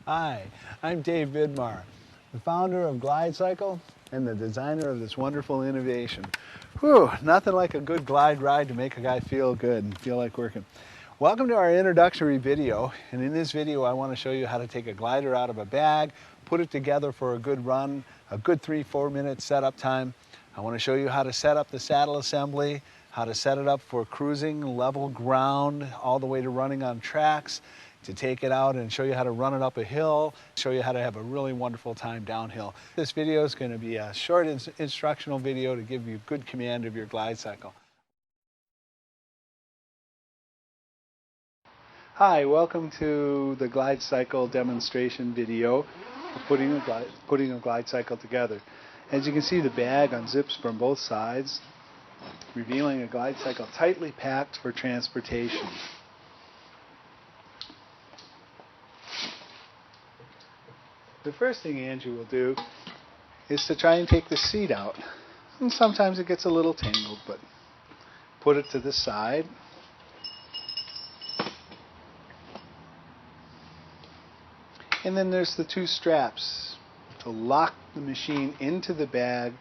Hi, I'm Dave Vidmar, the founder of GlideCycle and the designer of this wonderful innovation. Whew, nothing like a good glide ride to make a guy feel good and feel like working. Welcome to our introductory video, and in this video I want to show you how to take a glider out of a bag, put it together for a good run, a good 3-4 minute setup time. I want to show you how to set up the saddle assembly, how to set it up for cruising, level ground, all the way to running on tracks, to take it out and show you how to run it up a hill, show you how to have a really wonderful time downhill. This video is going to be a short instructional video to give you good command of your glide cycle. Hi, welcome to the glide cycle demonstration video for putting a glide cycle together. As you can see, the bag unzips from both sides, revealing a glide cycle tightly packed for transportation. The first thing Angie will do is to try and take the seat out. And sometimes it gets a little tangled, but put it to the side. And then there's the two straps to lock the machine into the bag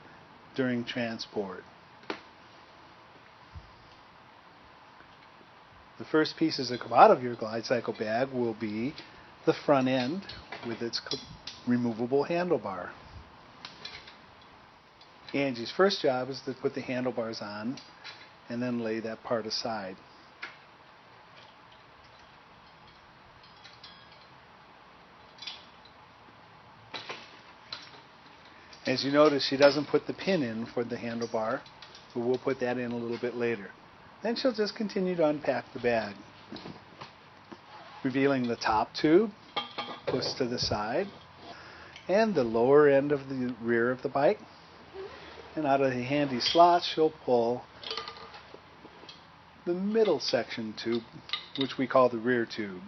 during transport. The first pieces that come out of your glide cycle bag will be the front end with its removable handlebar. Angie's first job is to put the handlebars on and then lay that part aside. As you notice, she doesn't put the pin in for the handlebar, but we'll put that in a little bit later. Then she'll just continue to unpack the bag, revealing the top tube, pushed to the side, and the lower end of the rear of the bike. And out of the handy slots, she'll pull the middle section tube, which we call the rear tube.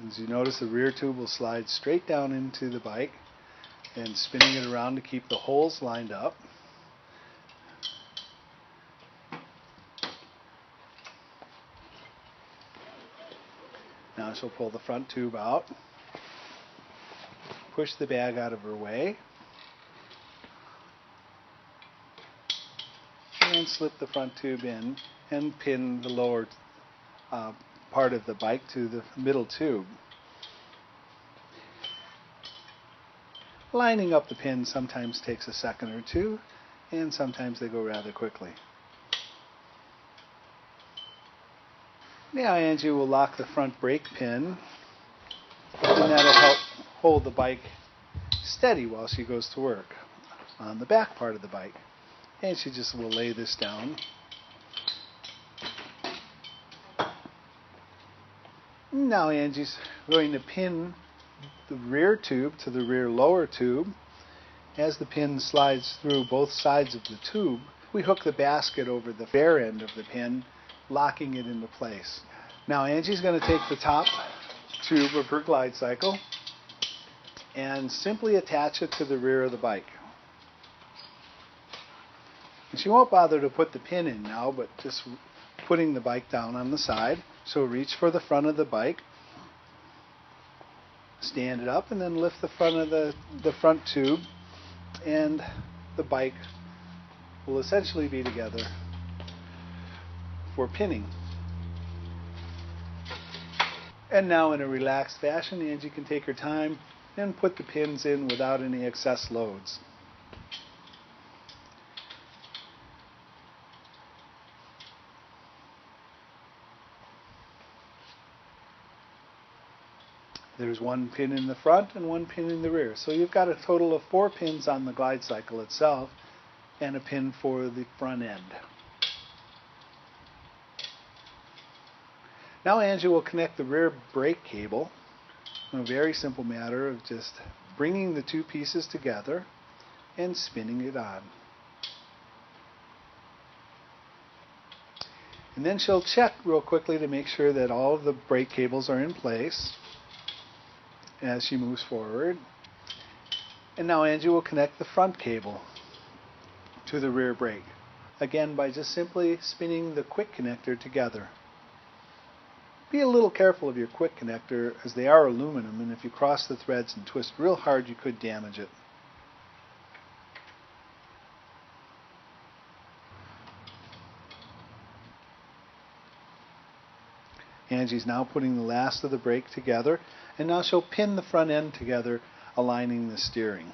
As you notice, the rear tube will slide straight down into the bike, and spinning it around to keep the holes lined up. Now she'll pull the front tube out, push the bag out of her way, and slip the front tube in and pin the lower part of the bike to the middle tube. Lining up the pins sometimes takes a second or two, and sometimes they go rather quickly. Now Angie will lock the front brake pin, and that'll help hold the bike steady while she goes to work on the back part of the bike. And she just will lay this down. Now Angie's going to pin the rear tube to the rear lower tube. As the pin slides through both sides of the tube, we hook the basket over the bare end of the pin, locking it into place. Now Angie's going to take the top tube of her glide cycle and simply attach it to the rear of the bike. And she won't bother to put the pin in now, but just putting the bike down on the side. So reach for the front of the bike, stand it up, and then lift the front of the front tube, and the bike will essentially be together for pinning. And now in a relaxed fashion, Angie can take her time and put the pins in without any excess loads. There's one pin in the front and one pin in the rear. So you've got a total of 4 pins on the glide cycle itself and a pin for the front end. Now Angie will connect the rear brake cable. A very simple matter of just bringing the two pieces together and spinning it on. And then she'll check real quickly to make sure that all of the brake cables are in place as she moves forward. And now Angie will connect the front cable to the rear brake, again by just simply spinning the quick connector together. Be a little careful of your quick connector, as they are aluminum, and if you cross the threads and twist real hard, you could damage it. Angie's now putting the last of the brake together, and now she'll pin the front end together, aligning the steering.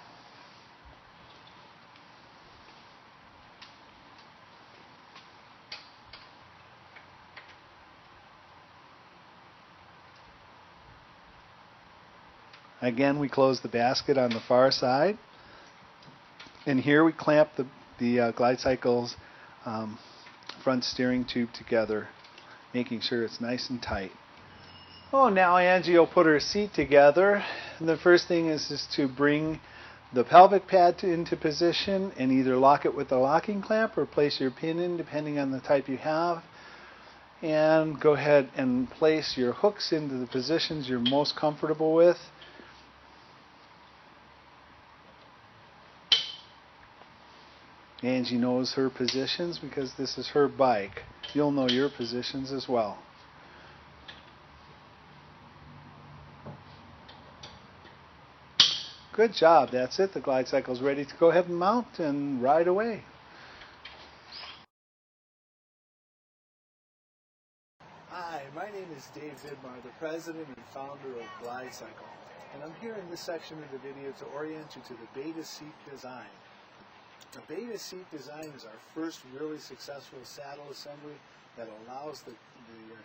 Again, we close the basket on the far side, and here we clamp the GlideCycle's front steering tube together, making sure it's nice and tight. Oh, now Angie will put her seat together. And the first thing is to bring the pelvic pad into position and either lock it with a locking clamp or place your pin in, depending on the type you have. And go ahead and place your hooks into the positions you're most comfortable with. Angie knows her positions because this is her bike. You'll know your positions as well. Good job. That's it. The GlideCycle is ready to go ahead and mount and ride away. Hi, my name is Dave Vidmar, the president and founder of GlideCycle. And I'm here in this section of the video to orient you to the beta seat design. The beta seat design is our first really successful saddle assembly that allows the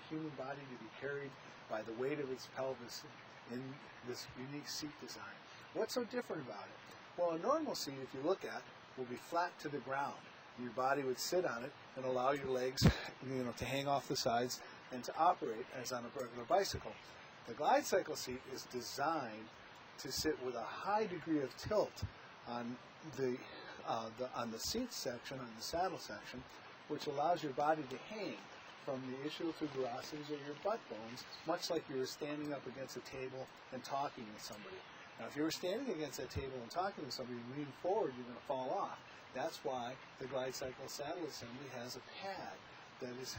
human body to be carried by the weight of its pelvis in this unique seat design. What's so different about it? Well, a normal seat, if you look at, will be flat to the ground. Your body would sit on it and allow your legs, to hang off the sides and to operate as on a regular bicycle. The GlideCycle seat is designed to sit with a high degree of tilt on the seat section, on the saddle section, which allows your body to hang from the ischial tuberosities or your butt bones, much like you were standing up against a table and talking with somebody. Now, if you were standing against that table and talking with somebody and lean forward, you're going to fall off. That's why the GlideCycle saddle assembly has a pad that is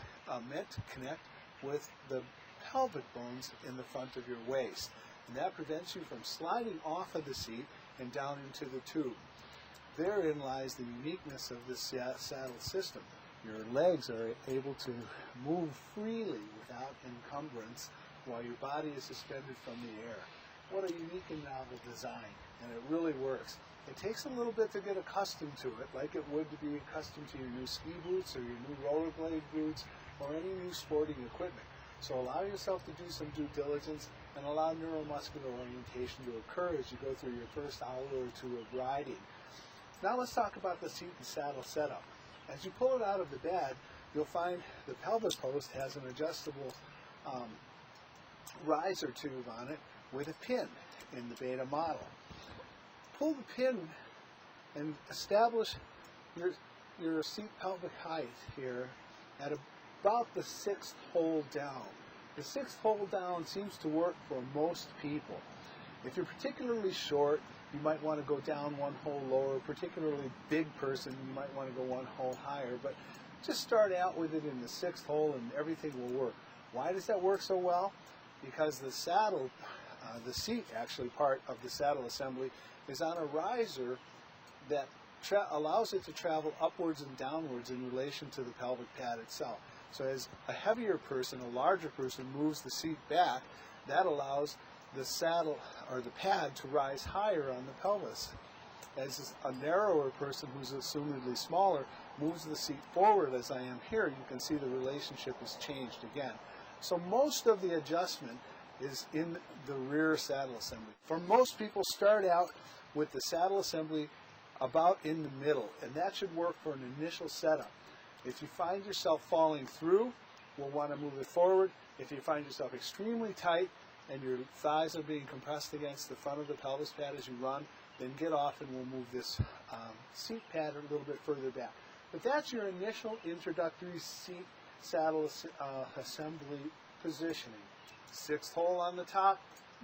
meant to connect with the pelvic bones in the front of your waist. And that prevents you from sliding off of the seat and down into the tube. Therein lies the uniqueness of this saddle system. Your legs are able to move freely without encumbrance while your body is suspended from the air. What a unique and novel design, and it really works. It takes a little bit to get accustomed to it, like it would to be accustomed to your new ski boots or your new rollerblade boots or any new sporting equipment. So allow yourself to do some due diligence and allow neuromuscular orientation to occur as you go through your first hour or two of riding. Now let's talk about the seat and saddle setup. As you pull it out of the bed, you'll find the pelvis post has an adjustable riser tube on it with a pin in the beta model. Pull the pin and establish your seat pelvic height here at about the 6th hole down. The 6th hole down seems to work for most people. If you're particularly short, you might want to go down one hole lower. Particularly big person, you might want to go one hole higher. But just start out with it in the 6th hole and everything will work. Why does that work so well? Because the saddle, the seat actually part of the saddle assembly is on a riser that allows it to travel upwards and downwards in relation to the pelvic pad itself. So as a heavier person, a larger person moves the seat back, that allows the saddle or the pad to rise higher on the pelvis. As a narrower person who's assumedly smaller moves the seat forward, as I am here, you can see the relationship has changed again. So most of the adjustment is in the rear saddle assembly. For most people, start out with the saddle assembly about in the middle, and that should work for an initial setup. If you find yourself falling through, we'll want to move it forward. If you find yourself extremely tight and your thighs are being compressed against the front of the pelvis pad as you run, then get off and we'll move this seat pad a little bit further back. But that's your initial introductory seat saddle assembly positioning. 6th hole on the top,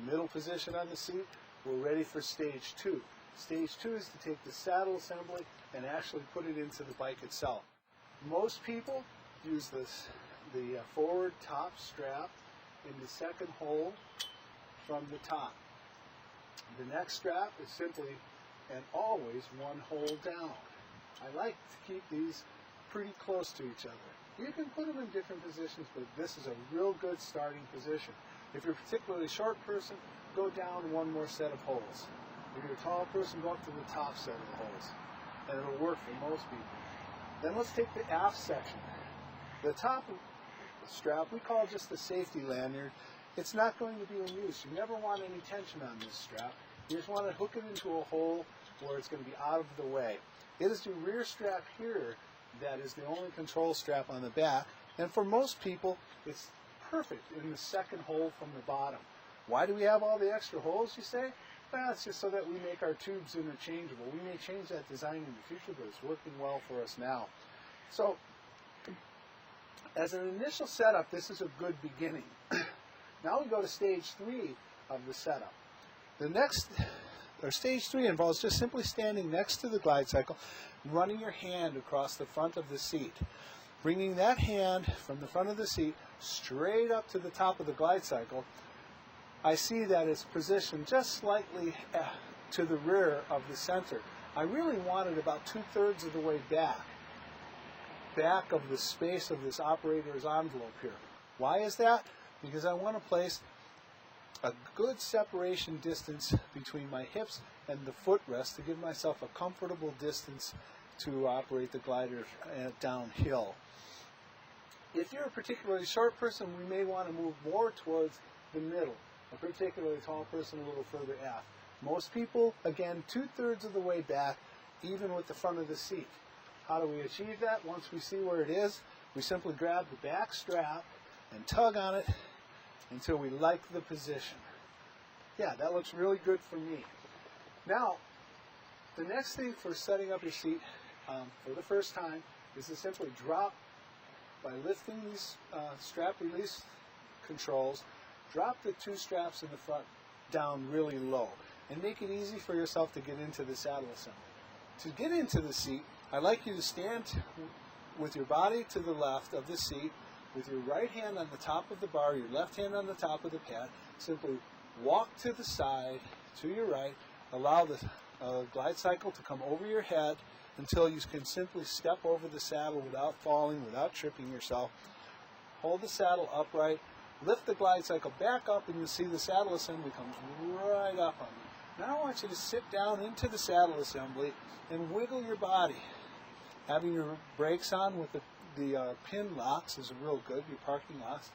middle position on the seat. We're ready for stage 2. Stage 2 is to take the saddle assembly and actually put it into the bike itself. Most people use the forward top strap in the second hole from the top. The next strap is simply and always one hole down. I like to keep these pretty close to each other. You can put them in different positions, but this is a real good starting position. If you're a particularly short person, go down one more set of holes. If you're a tall person, go up to the top set of the holes. And it'll work for most people. Then let's take the aft section. The top strap, we call just the safety lanyard. It's not going to be in use. You never want any tension on this strap. You just want to hook it into a hole where it's going to be out of the way. It is the rear strap here that is the only control strap on the back. And for most people, it's perfect in the second hole from the bottom. Why do we have all the extra holes, you say? Well, it's just so that we make our tubes interchangeable. We may change that design in the future, but it's working well for us now. So, as an initial setup, this is a good beginning. Now we go to stage 3 of the setup. Stage 3 involves just simply standing next to the GlideCycle, running your hand across the front of the seat. Bringing that hand from the front of the seat straight up to the top of the GlideCycle. I see that it's positioned just slightly to the rear of the center. I really want it about 2/3 of the way back of the space of this operator's envelope here. Why is that? Because I want to place a good separation distance between my hips and the footrest to give myself a comfortable distance to operate the glider downhill. If you're a particularly short person, we may want to move more towards the middle. A particularly tall person a little further aft. Most people, again, 2/3 of the way back, even with the front of the seat. How do we achieve that? Once we see where it is, we simply grab the back strap and tug on it until we like the position. Yeah, that looks really good for me. Now, the next thing for setting up your seat for the first time is to simply drop by lifting these strap release controls. Drop the 2 straps in the front down really low and make it easy for yourself to get into the saddle assembly. To get into the seat, I'd like you to stand with your body to the left of the seat, with your right hand on the top of the bar, your left hand on the top of the pad. Simply walk to the side, to your right, allow the GlideCycle to come over your head until you can simply step over the saddle without falling, without tripping yourself. Hold the saddle upright. Lift the GlideCycle back up and you'll see the saddle assembly comes right up on you. Now I want you to sit down into the saddle assembly and wiggle your body. Having your brakes on with the pin locks is real good, your parking locks.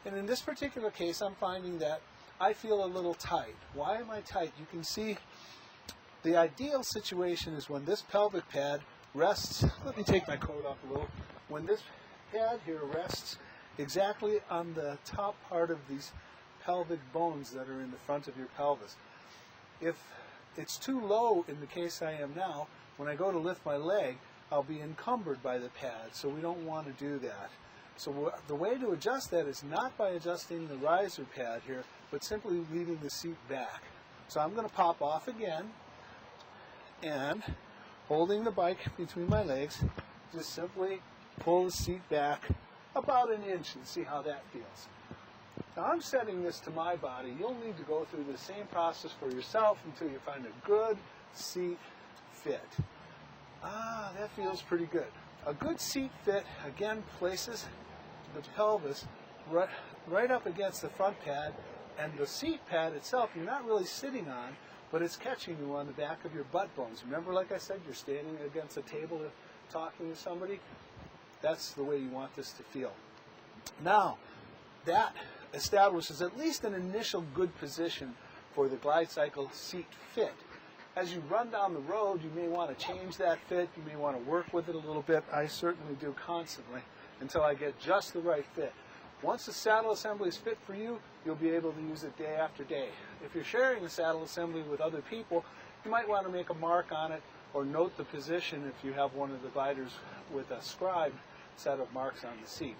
And in this particular case, I'm finding that I feel a little tight. Why am I tight? You can see the ideal situation is when this pelvic pad rests. Let me take my coat off a little. When this pad here rests exactly on the top part of these pelvic bones that are in the front of your pelvis. If it's too low in the case I am now, when I go to lift my leg, I'll be encumbered by the pad, so we don't want to do that. So the way to adjust that is not by adjusting the riser pad here, but simply leaving the seat back. So I'm going to pop off again, and holding the bike between my legs, just simply pull the seat back about 1 inch and see how that feels. Now I'm setting this to my body. You'll need to go through the same process for yourself until you find a good seat fit. That feels pretty good. A good seat fit, again, places the pelvis right up against the front pad, and the seat pad itself you're not really sitting on, but it's catching you on the back of your butt bones. Remember, like I said, you're standing against a table talking to somebody? That's the way you want this to feel. Now, that establishes at least an initial good position for the GlideCycle seat fit. As you run down the road, you may want to change that fit. You may want to work with it a little bit. I certainly do constantly until I get just the right fit. Once the saddle assembly is fit for you, you'll be able to use it day after day. If you're sharing the saddle assembly with other people, you might want to make a mark on it or note the position if you have one of the gliders with a scribed set of marks on the seat.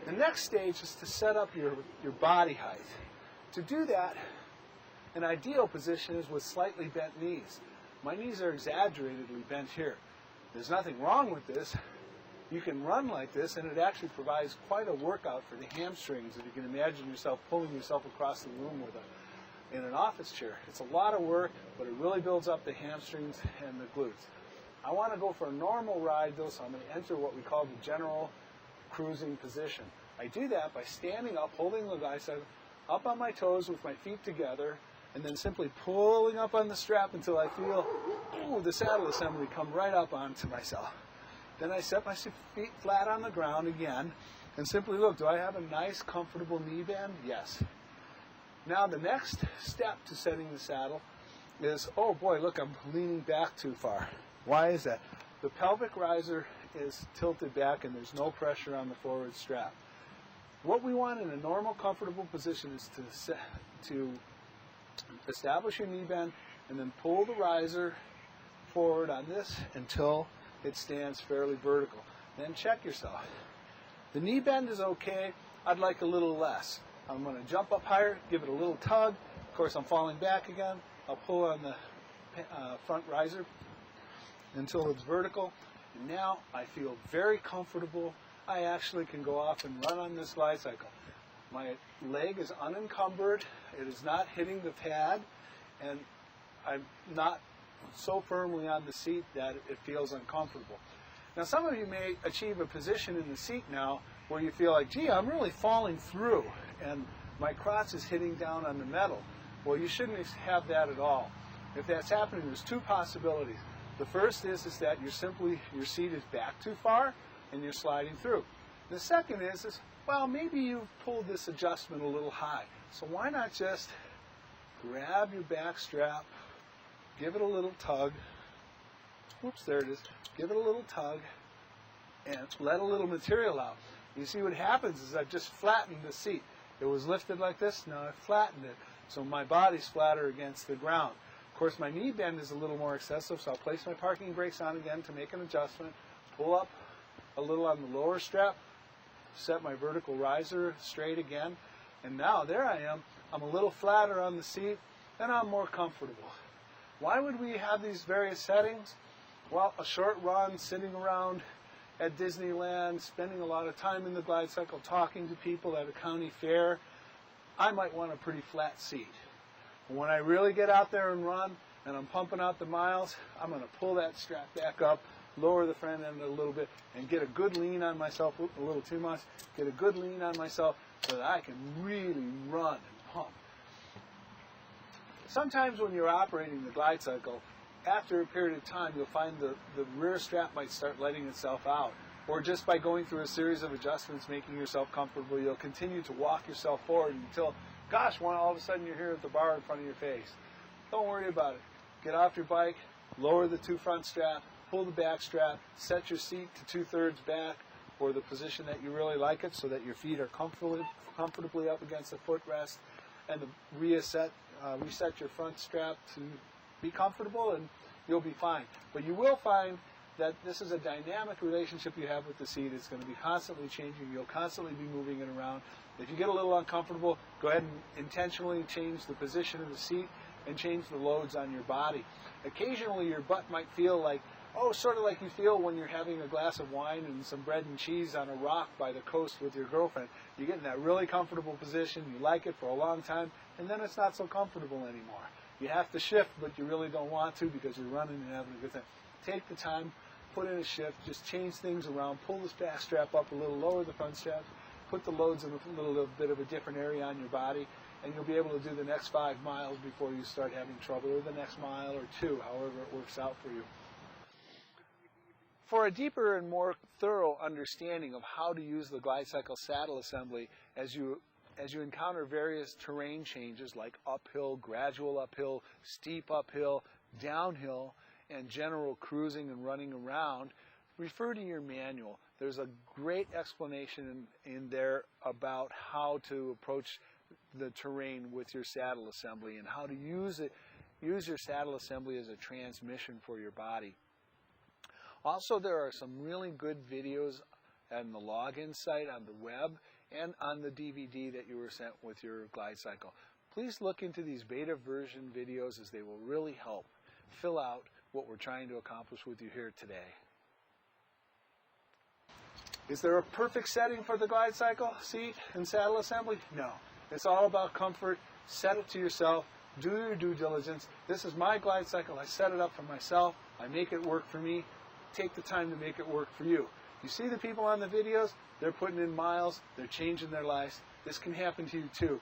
The next stage is to set up your body height. To do that, an ideal position is with slightly bent knees. My knees are exaggeratedly bent here. There's nothing wrong with this. You can run like this, and it actually provides quite a workout for the hamstrings. If you can imagine yourself pulling yourself across the room in an office chair. It's a lot of work, but it really builds up the hamstrings and the glutes. I want to go for a normal ride though, so I'm going to enter what we call the general cruising position. I do that by standing up, holding the GlideCycle up on my toes with my feet together, and then simply pulling up on the strap until I feel the saddle assembly come right up onto myself. Then I set my feet flat on the ground again and simply look, do I have a nice comfortable knee bend? Yes. Now the next step to setting the saddle is, oh boy, look, I'm leaning back too far. Why is that? The pelvic riser is tilted back and there's no pressure on the forward strap. What we want in a normal, comfortable position is to establish your knee bend and then pull the riser forward on this until it stands fairly vertical. Then check yourself. The knee bend is okay. I'd like a little less. I'm going to jump up higher, give it a little tug. Of course, I'm falling back again. I'll pull on the front riser until it's vertical. And now I feel very comfortable. I actually can go off and run on this GlideCycle. My leg is unencumbered. It is not hitting the pad, and I'm not so firmly on the seat that it feels uncomfortable. Now, some of you may achieve a position in the seat now where you feel like, gee, I'm really falling through, and my crotch is hitting down on the metal. Well, you shouldn't have that at all. If that's happening, there's two possibilities. The first is that your seat is back too far and you're sliding through. The second is, well, maybe you've pulled this adjustment a little high. So why not just grab your back strap, give it a little tug. Whoops, there it is. Give it a little tug and let a little material out. You see what happens is I've just flattened the seat. It was lifted like this, now I've flattened it. So my body's flatter against the ground. Of course, my knee bend is a little more excessive, so I'll place my parking brakes on again to make an adjustment, pull up a little on the lower strap, set my vertical riser straight again, and now there I am. I'm a little flatter on the seat, and I'm more comfortable. Why would we have these various settings? Well, a short run, sitting around at Disneyland, spending a lot of time in the GlideCycle, talking to people at a county fair, I might want a pretty flat seat. When I really get out there and run, and I'm pumping out the miles, I'm going to pull that strap back up, lower the front end a little bit, and get a good lean on myself, a little too much, get a good lean on myself so that I can really run and pump. Sometimes when you're operating the GlideCycle, after a period of time, you'll find the rear strap might start letting itself out. Or just by going through a series of adjustments, making yourself comfortable, you'll continue to walk yourself forward until, gosh, all of a sudden you're here at the bar in front of your face. Don't worry about it. Get off your bike, lower the two front strap, pull the back strap, set your seat to 2/3 back, or the position that you really like it, so that your feet are comfortably up against the footrest, and reset your front strap to be comfortable, and you'll be fine. But you will find that this is a dynamic relationship you have with the seat. It's going to be constantly changing. You'll constantly be moving it around. If you get a little uncomfortable, go ahead and intentionally change the position of the seat and change the loads on your body. Occasionally your butt might feel like, sort of like you feel when you're having a glass of wine and some bread and cheese on a rock by the coast with your girlfriend. You get in that really comfortable position, you like it for a long time, and then it's not so comfortable anymore. You have to shift, but you really don't want to because you're running and having a good time. Take the time, put in a shift, just change things around, pull this back strap up a little, lower the front strap, put the loads in a little bit of a different area on your body, and you'll be able to do the next 5 miles before you start having trouble, or the next mile or 2, however it works out for you. For a deeper and more thorough understanding of how to use the GlideCycle saddle assembly as you encounter various terrain changes like uphill, gradual uphill, steep uphill, downhill, and general cruising and running around, refer to your manual. There's a great explanation in there about how to approach the terrain with your saddle assembly and how to use your saddle assembly as a transmission for your body. Also, there are some really good videos on the login site on the web and on the DVD that you were sent with your GlideCycle. Please look into these beta version videos, as they will really help fill out what we're trying to accomplish with you here today. Is there a perfect setting for the GlideCycle seat and saddle assembly? No. It's all about comfort. Set it to yourself. Do your due diligence. This is my GlideCycle. I set it up for myself. I make it work for me. Take the time to make it work for you. You see the people on the videos? They're putting in miles. They're changing their lives. This can happen to you too.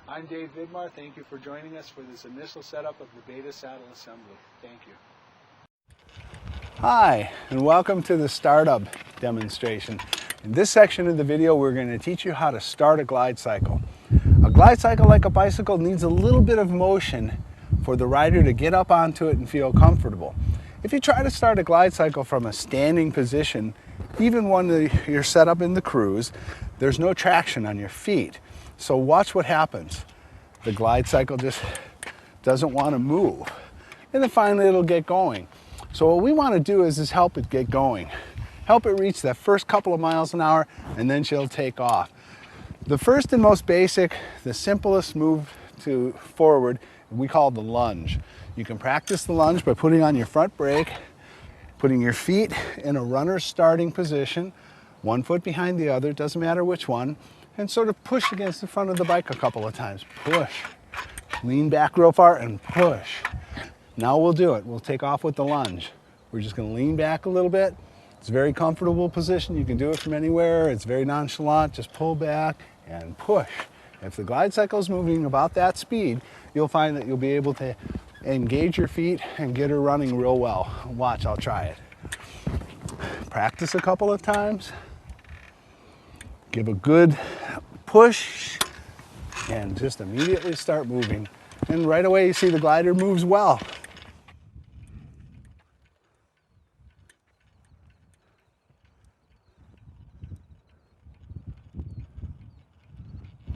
I'm Dave Vidmar. Thank you for joining us for this initial setup of the Beta saddle assembly. Thank you. Hi, and welcome to the startup demonstration. In this section of the video, we're going to teach you how to start a GlideCycle. A GlideCycle, like a bicycle, needs a little bit of motion for the rider to get up onto it and feel comfortable. If you try to start a GlideCycle from a standing position, even when you're set up in the cruise, there's no traction on your feet. So watch what happens. The GlideCycle just doesn't want to move. And then finally it'll get going. So what we want to do is help it get going. Help it reach that first couple of miles an hour, and then she'll take off. The first and most basic, the simplest move to forward, we call the lunge. You can practice the lunge by putting on your front brake, putting your feet in a runner's starting position, one foot behind the other, doesn't matter which one, and sort of push against the front of the bike a couple of times. Push. Lean back real far and push. Now we'll do it. We'll take off with the lunge. We're just going to lean back a little bit. It's a very comfortable position. You can do it from anywhere. It's very nonchalant. Just pull back and push. If the GlideCycle is moving about that speed, you'll find that you'll be able to engage your feet and get her running real well. Watch, I'll try it. Practice a couple of times. Give a good push and just immediately start moving. And right away you see the glider moves well.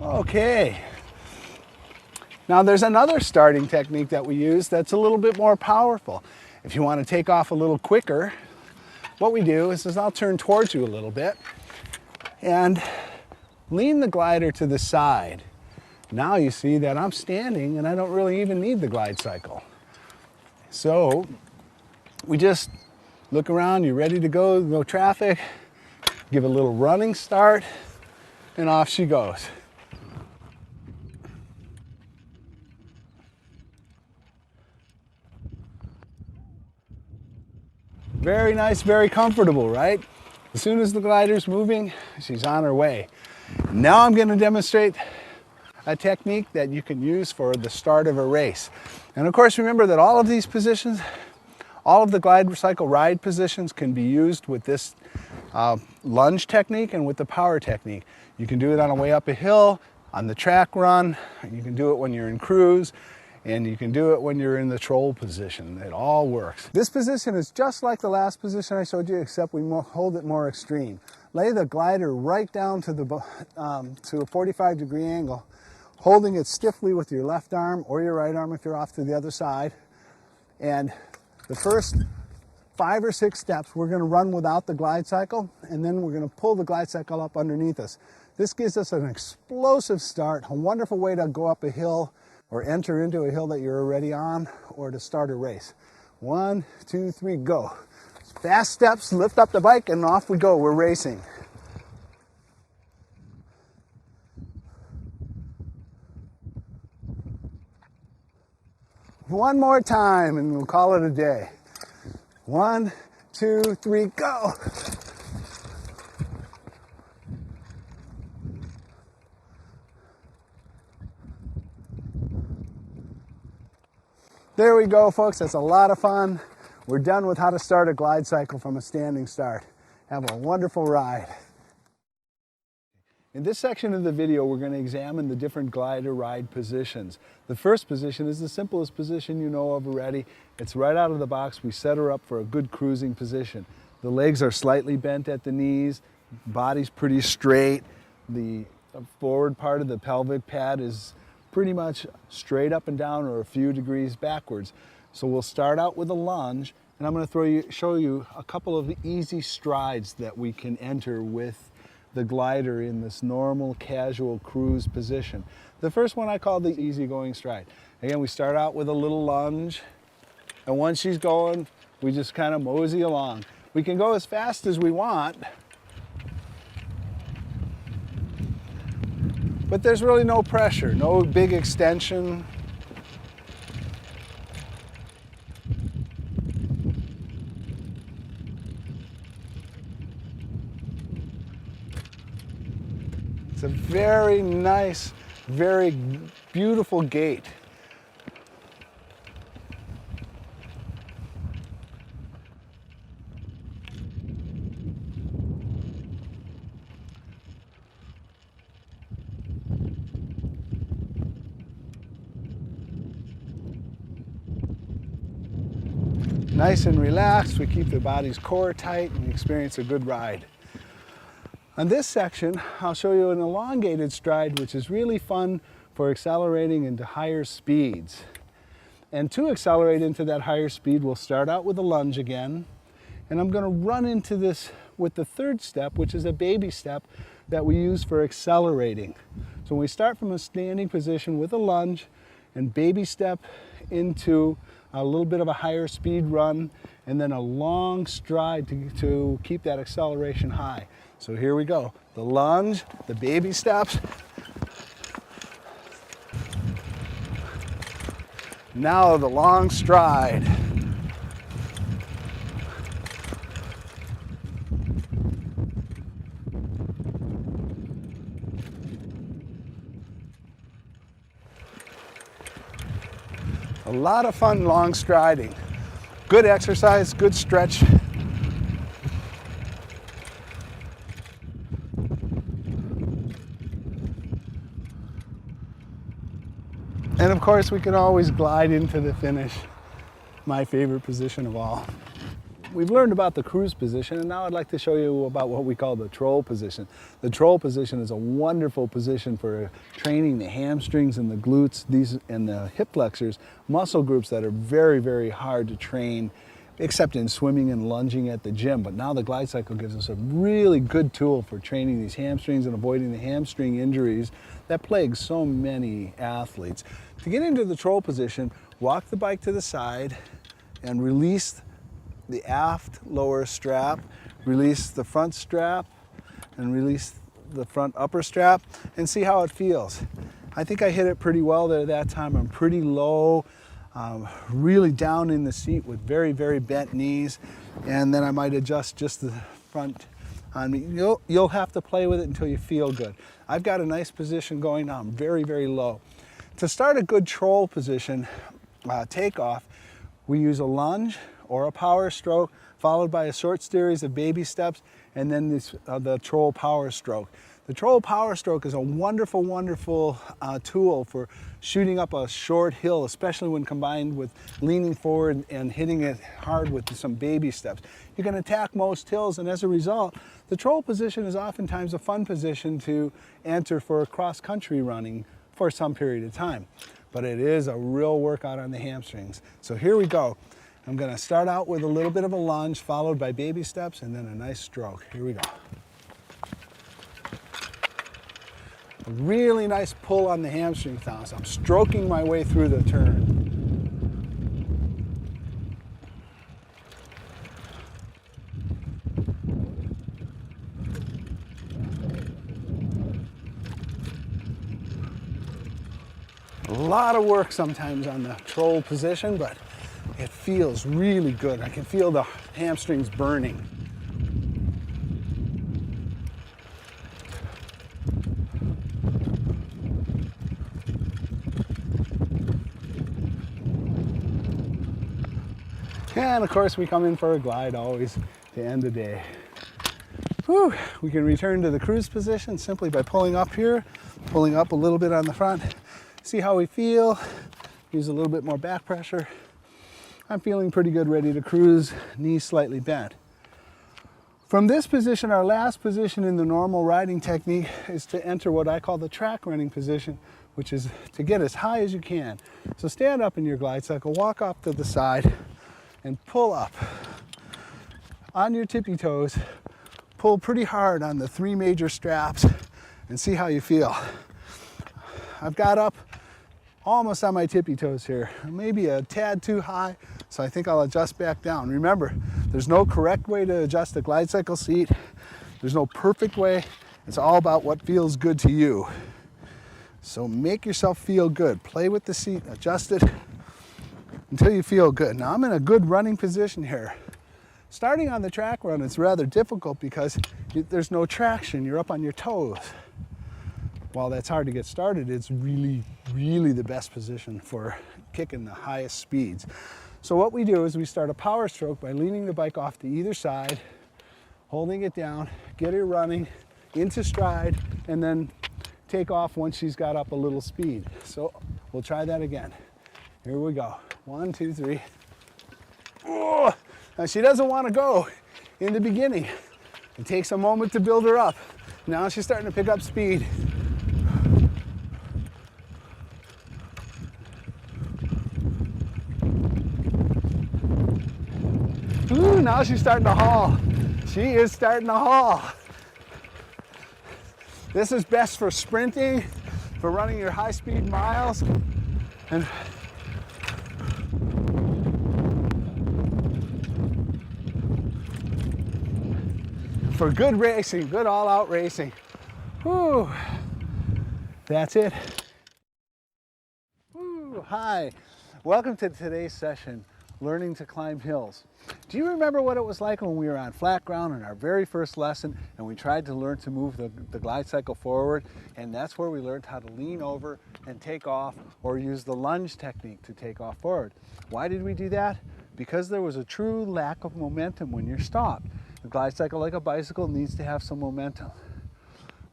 Okay. Now there's another starting technique that we use that's a little bit more powerful. If you want to take off a little quicker, what we do is I'll turn towards you a little bit and lean the glider to the side. Now you see that I'm standing and I don't really even need the GlideCycle. So we just look around, you're ready to go, no traffic, give a little running start, and off she goes. Very nice, very comfortable, right? As soon as the glider's moving, she's on her way. Now I'm going to demonstrate a technique that you can use for the start of a race. And of course, remember that all of these positions, all of the GlideCycle ride positions can be used with this lunge technique and with the power technique. You can do it on a way up a hill, on the track run, you can do it when you're in cruise, and you can do it when you're in the troll position. It all works. This position is just like the last position I showed you, except we hold it more extreme. Lay the glider right down to a 45-degree angle, holding it stiffly with your left arm or your right arm if you're off to the other side. And the first 5 or 6 steps, we're going to run without the GlideCycle, and then we're going to pull the GlideCycle up underneath us. This gives us an explosive start, a wonderful way to go up a hill or enter into a hill that you're already on, or to start a race. 1, 2, 3, go. Fast steps, lift up the bike, and off we go. We're racing. One more time, and we'll call it a day. 1, 2, 3, go. There we go, folks. That's a lot of fun. We're done with how to start a GlideCycle from a standing start. Have a wonderful ride. In this section of the video, we're going to examine the different glider ride positions. The first position is the simplest position you know of already. It's right out of the box. We set her up for a good cruising position. The legs are slightly bent at the knees, body's pretty straight. The forward part of the pelvic pad is pretty much straight up and down or a few degrees backwards. So we'll start out with a lunge, and I'm going to show you a couple of easy strides that we can enter with the glider in this normal casual cruise position. The first one I call the easygoing stride. Again, we start out with a little lunge, and once she's going, we just kind of mosey along. We can go as fast as we want, but there's really no pressure, no big extension. It's a very nice, very beautiful gait. Nice and relaxed, we keep the body's core tight and experience a good ride. On this section, I'll show you an elongated stride, which is really fun for accelerating into higher speeds. And to accelerate into that higher speed, we'll start out with a lunge again. And I'm going to run into this with the third step, which is a baby step that we use for accelerating. So when we start from a standing position with a lunge and baby step into a little bit of a higher speed run, and then a long stride to keep that acceleration high. So here we go. The lunge, the baby steps. Now the long stride. A lot of fun long striding. Good exercise, good stretch. And of course, we can always glide into the finish. My favorite position of all. We've learned about the cruise position, and now I'd like to show you about what we call the troll position. The troll position is a wonderful position for training the hamstrings and the glutes, and the hip flexors, muscle groups that are very, very hard to train, except in swimming and lunging at the gym. But now the GlideCycle gives us a really good tool for training these hamstrings and avoiding the hamstring injuries that plague so many athletes. To get into the troll position, walk the bike to the side and release the aft lower strap, release the front strap, and release the front upper strap, and see how it feels. I think I hit it pretty well there that time. I'm pretty low, really down in the seat with very, very bent knees, and then I might adjust just the front on me. You'll have to play with it until you feel good. I've got a nice position going now. I'm very, very low. To start a good troll position, takeoff, we use a lunge or a power stroke, followed by a short series of baby steps, and then the troll power stroke. The troll power stroke is a wonderful, wonderful tool for shooting up a short hill, especially when combined with leaning forward and hitting it hard with some baby steps. You can attack most hills, and as a result, the troll position is oftentimes a fun position to enter for cross-country running for some period of time. But it is a real workout on the hamstrings. So here we go. I'm going to start out with a little bit of a lunge, followed by baby steps, and then a nice stroke. Here we go. A really nice pull on the hamstring now, so I'm stroking my way through the turn. A lot of work sometimes on the troll position, but it feels really good. I can feel the hamstrings burning. And of course we come in for a glide always to end the day. Whew. We can return to the cruise position simply by pulling up here, pulling up a little bit on the front. See how we feel, use a little bit more back pressure. I'm feeling pretty good, ready to cruise, knees slightly bent. From this position, our last position in the normal riding technique is to enter what I call the track running position, which is to get as high as you can. So stand up in your GlideCycle, walk off to the side, and pull up. On your tippy toes, pull pretty hard on the 3 major straps and see how you feel. I've got up almost on my tippy toes here, maybe a tad too high, so I think I'll adjust back down. Remember, There's no correct way to adjust a GlideCycle seat. There's no perfect way. It's all about what feels good to you. So make yourself feel good. Play with the seat, adjust it until you feel good. Now I'm in a good running position here. Starting on the track run is rather difficult because there's no traction. You're up on your toes. While that's hard to get started, it's really, really the best position for kicking the highest speeds. So what we do is we start a power stroke by leaning the bike off to either side, holding it down, get her running into stride, and then take off once she's got up a little speed. So we'll try that again. Here we go. 1, 2, 3. Oh, now she doesn't want to go in the beginning. It takes a moment to build her up. Now she's starting to pick up speed. Ooh, now she's starting to haul. She is starting to haul. This is best for sprinting, for running your high-speed miles, and for good racing, good all-out racing. Whew. That's it. Whew. Hi. Welcome to today's session, Learning to Climb Hills. Do you remember what it was like when we were on flat ground in our very first lesson and we tried to learn to move the GlideCycle forward? And that's where we learned how to lean over and take off, or use the lunge technique to take off forward. Why did we do that? Because there was a true lack of momentum when you're stopped. The GlideCycle, like a bicycle, needs to have some momentum.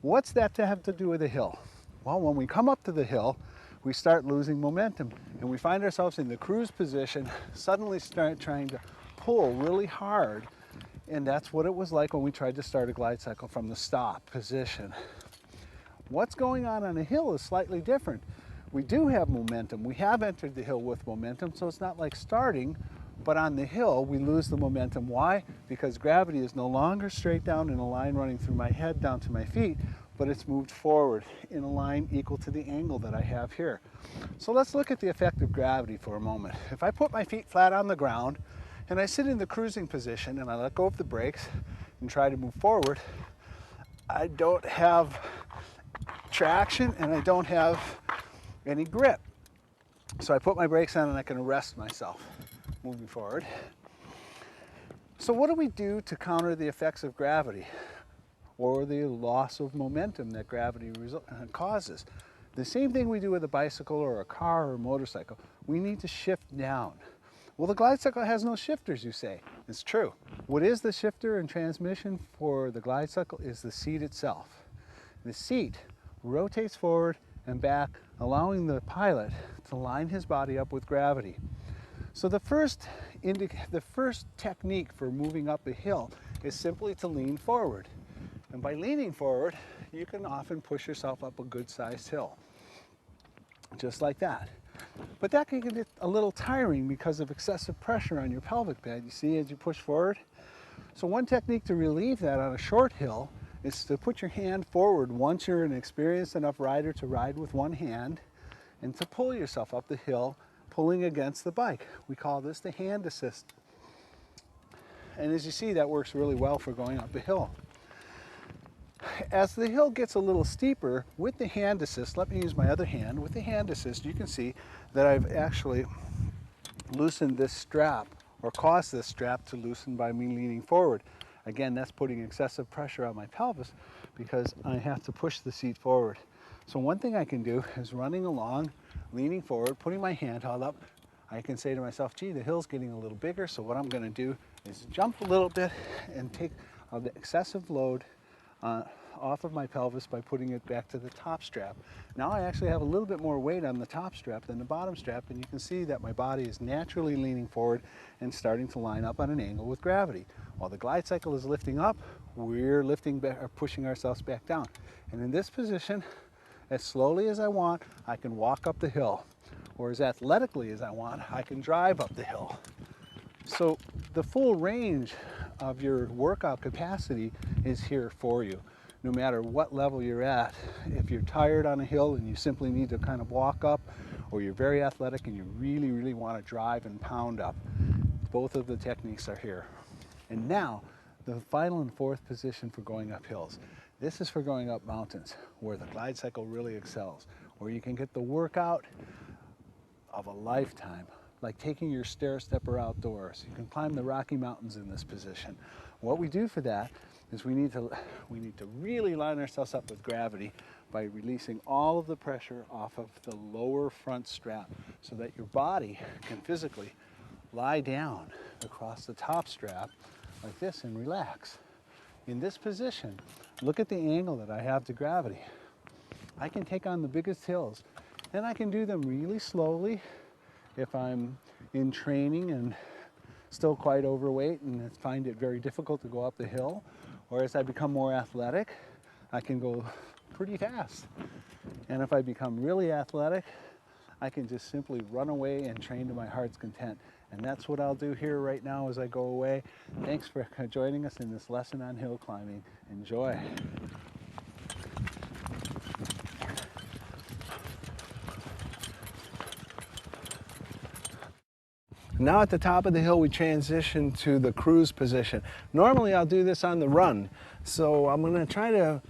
What's that to have to do with a hill? Well, when we come up to the hill, we start losing momentum and we find ourselves in the cruise position, suddenly start trying to pull really hard. And that's what it was like when we tried to start a GlideCycle from the stop position. What's going on a hill is slightly different. We do have momentum. We have entered the hill with momentum, so it's not like starting, but on the hill we lose the momentum. Why? Because gravity is no longer straight down in a line running through my head down to my feet, but it's moved forward in a line equal to the angle that I have here. So let's look at the effect of gravity for a moment. If I put my feet flat on the ground and I sit in the cruising position and I let go of the brakes and try to move forward, I don't have traction and I don't have any grip. So I put my brakes on and I can arrest myself moving forward. So what do we do to counter the effects of gravity or the loss of momentum that gravity causes? The same thing we do with a bicycle or a car or a motorcycle. We need to shift down. Well, the GlideCycle has no shifters, you say. It's true. What is the shifter and transmission for the GlideCycle is the seat itself. The seat rotates forward and back, allowing the pilot to line his body up with gravity. So the first technique for moving up a hill is simply to lean forward. And by leaning forward, you can often push yourself up a good-sized hill, just like that. But that can get a little tiring because of excessive pressure on your pelvic pad, you see, as you push forward. So one technique to relieve that on a short hill is to put your hand forward once you're an experienced enough rider to ride with one hand, and to pull yourself up the hill, pulling against the bike. We call this the hand assist. And as you see, that works really well for going up a hill. As the hill gets a little steeper, with the hand assist, let me use my other hand, with the hand assist you can see that I've actually loosened this strap, or caused this strap to loosen by me leaning forward. Again, that's putting excessive pressure on my pelvis because I have to push the seat forward. So one thing I can do is running along, leaning forward, putting my hand held up, I can say to myself, gee, the hill's getting a little bigger, so what I'm going to do is jump a little bit and take the excessive load off of my pelvis by putting it back to the top strap. Now I actually have a little bit more weight on the top strap than the bottom strap, and you can see that my body is naturally leaning forward and starting to line up on an angle with gravity. While the GlideCycle is lifting up, we're lifting back, or pushing ourselves back down. And in this position, as slowly as I want, I can walk up the hill. Or as athletically as I want, I can drive up the hill. So the full range of your workout capacity is here for you, no matter what level you're at. If you're tired on a hill and you simply need to kind of walk up, or you're very athletic and you really, really want to drive and pound up, both of the techniques are here. And now, the final and fourth position for going up hills. This is for going up mountains, where the GlideCycle really excels, where you can get the workout of a lifetime, like taking your stair stepper outdoors. You can climb the Rocky Mountains in this position. What we do for that is we need to really line ourselves up with gravity by releasing all of the pressure off of the lower front strap so that your body can physically lie down across the top strap like this and relax. In this position, look at the angle that I have to gravity. I can take on the biggest hills, and I can do them really slowly if I'm in training and still quite overweight and find it very difficult to go up the hill. Or as I become more athletic, I can go pretty fast. And if I become really athletic, I can just simply run away and train to my heart's content. And that's what I'll do here right now as I go away. Thanks for joining us in this lesson on hill climbing. Enjoy. Now at the top of the hill, we transition to the cruise position. Normally I'll do this on the run, so I'm gonna try to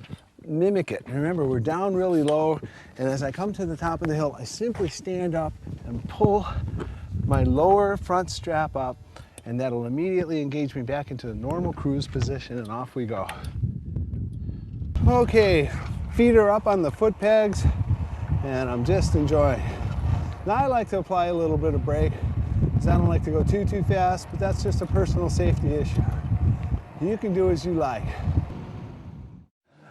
mimic it. Remember, we're down really low, and as I come to the top of the hill, I simply stand up and pull my lower front strap up, and that'll immediately engage me back into the normal cruise position, and off we go. Okay, feet are up on the foot pegs, and I'm just enjoying. Now I like to apply a little bit of brake, because I don't like to go too fast, but that's just a personal safety issue. You can do as you like.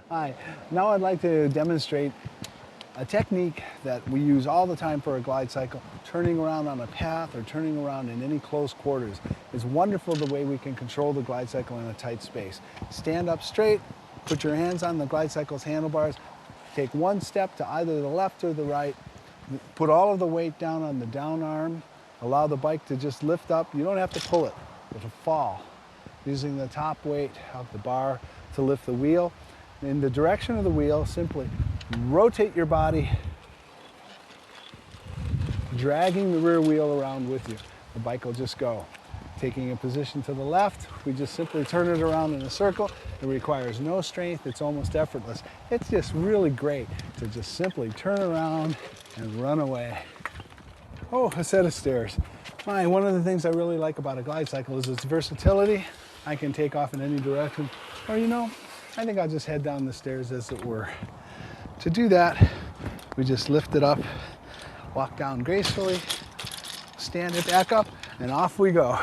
Hi, now I'd like to demonstrate a technique that we use all the time for a GlideCycle, turning around on a path or turning around in any close quarters. It's wonderful the way we can control the GlideCycle in a tight space. Stand up straight, put your hands on the GlideCycle's handlebars, take one step to either the left or the right, put all of the weight down on the down arm, allow the bike to just lift up. You don't have to pull it, it'll fall. Using the top weight of the bar to lift the wheel. In the direction of the wheel, simply rotate your body, dragging the rear wheel around with you. The bike will just go. Taking a position to the left, we just simply turn it around in a circle. It requires no strength, it's almost effortless. It's just really great to just simply turn around and run away. Oh, a set of stairs. One of the things I really like about a GlideCycle is its versatility. I can take off in any direction, or I think I'll just head down the stairs as it were. To do that, we just lift it up, walk down gracefully, stand it back up, and off we go.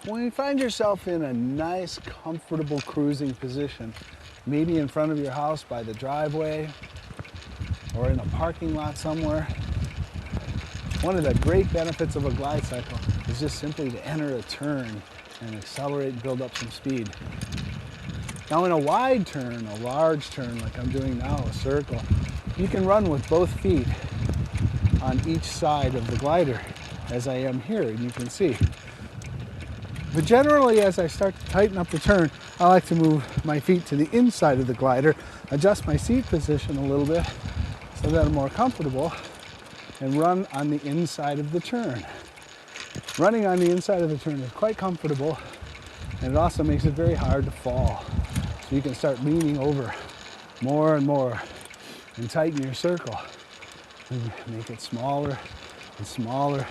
When you find yourself in a nice, comfortable cruising position, maybe in front of your house by the driveway, or in a parking lot somewhere, one of the great benefits of a GlideCycle is just simply to enter a turn and accelerate and build up some speed. Now in a wide turn, a large turn like I'm doing now, a circle, you can run with both feet on each side of the glider, as I am here, and you can see. But generally, as I start to tighten up the turn, I like to move my feet to the inside of the glider, adjust my seat position a little bit so that I'm more comfortable, and run on the inside of the turn. Running on the inside of the turn is quite comfortable, and it also makes it very hard to fall. So you can start leaning over more and more and tighten your circle and make it smaller and smaller.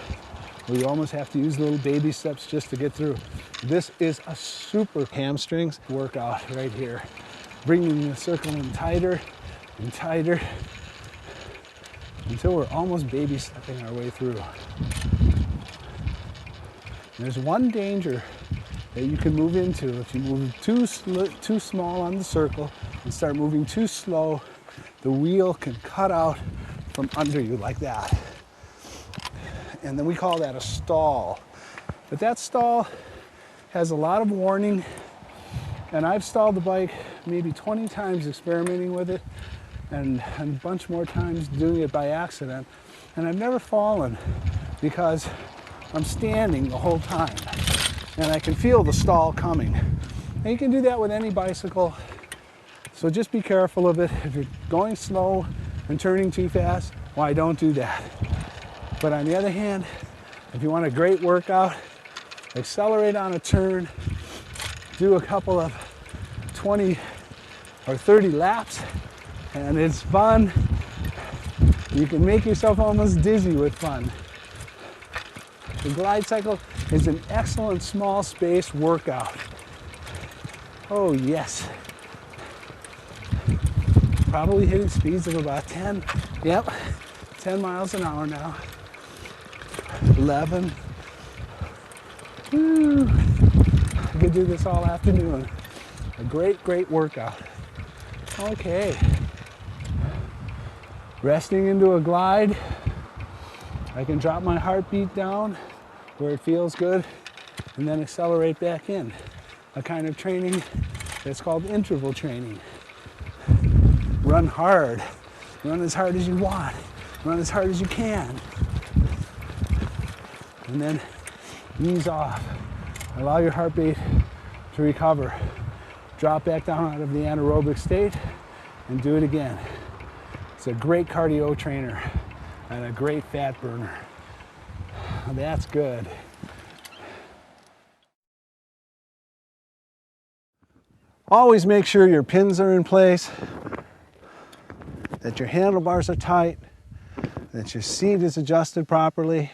We almost have to use little baby steps just to get through. This is a super hamstrings workout right here. Bringing the circle in tighter and tighter until we're almost baby stepping our way through. There's one danger that you can move into if you move too small on the circle and start moving too slow. The wheel can cut out from under you like that. And then we call that a stall. But that stall has a lot of warning, and I've stalled the bike maybe 20 times experimenting with it, and a bunch more times doing it by accident. And I've never fallen because I'm standing the whole time and I can feel the stall coming. And you can do that with any bicycle, so just be careful of it. If you're going slow and turning too fast, why don't do that. But on the other hand, if you want a great workout accelerate on a turn, do a couple of 20 or 30 laps, and it's fun. You can make yourself almost dizzy with fun. The GlideCycle is an excellent small space workout. Oh yes. Probably hitting speeds of about 10, yep, 10 miles an hour now. 11. Woo. I could do this all afternoon. A great, great workout. Okay. Resting into a glide. I can drop my heartbeat down where it feels good and then accelerate back in. A kind of training that's called interval training. Run hard. Run as hard as you want. Run as hard as you can. And then ease off. Allow your heartbeat to recover. Drop back down out of the anaerobic state and do it again. It's a great cardio trainer and a great fat burner. That's good. Always make sure your pins are in place, that your handlebars are tight, that your seat is adjusted properly,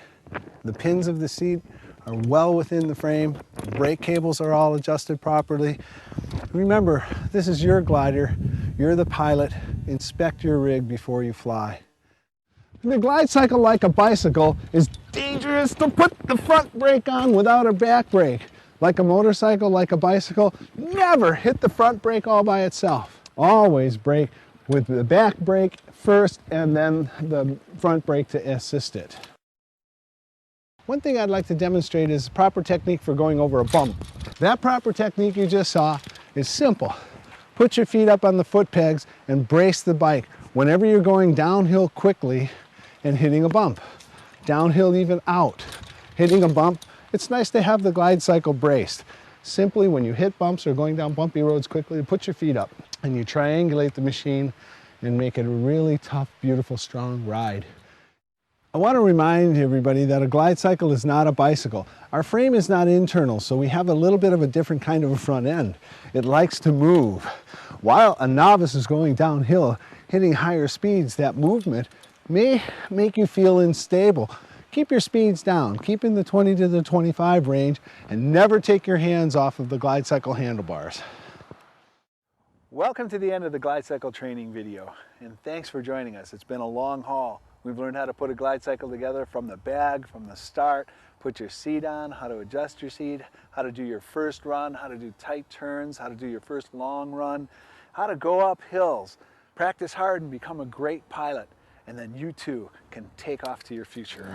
the pins of the seat are well within the frame, the brake cables are all adjusted properly. Remember, this is your glider, you're the pilot, inspect your rig before you fly. The GlideCycle, like a bicycle, is dangerous to put the front brake on without a back brake. Like a motorcycle, like a bicycle, never hit the front brake all by itself. Always brake with the back brake first and then the front brake to assist it. One thing I'd like to demonstrate is proper technique for going over a bump. That proper technique you just saw is simple. Put your feet up on the foot pegs and brace the bike whenever you're going downhill quickly and hitting a bump. Downhill even out. Hitting a bump, it's nice to have the GlideCycle braced. Simply when you hit bumps or going down bumpy roads quickly, put your feet up and you triangulate the machine and make it a really tough, beautiful, strong ride. I want to remind everybody that a GlideCycle is not a bicycle. Our frame is not internal, so we have a little bit of a different kind of a front end. It likes to move. While a novice is going downhill, hitting higher speeds, that movement may make you feel unstable. Keep your speeds down, keep in the 20 to the 25 range, and never take your hands off of the GlideCycle handlebars. Welcome to the end of the GlideCycle training video, and thanks for joining us. It's been a long haul. We've learned how to put a GlideCycle together from the bag, from the start, put your seat on, how to adjust your seat, how to do your first run, how to do tight turns, how to do your first long run, how to go up hills, practice hard and become a great pilot, and then you too can take off to your future.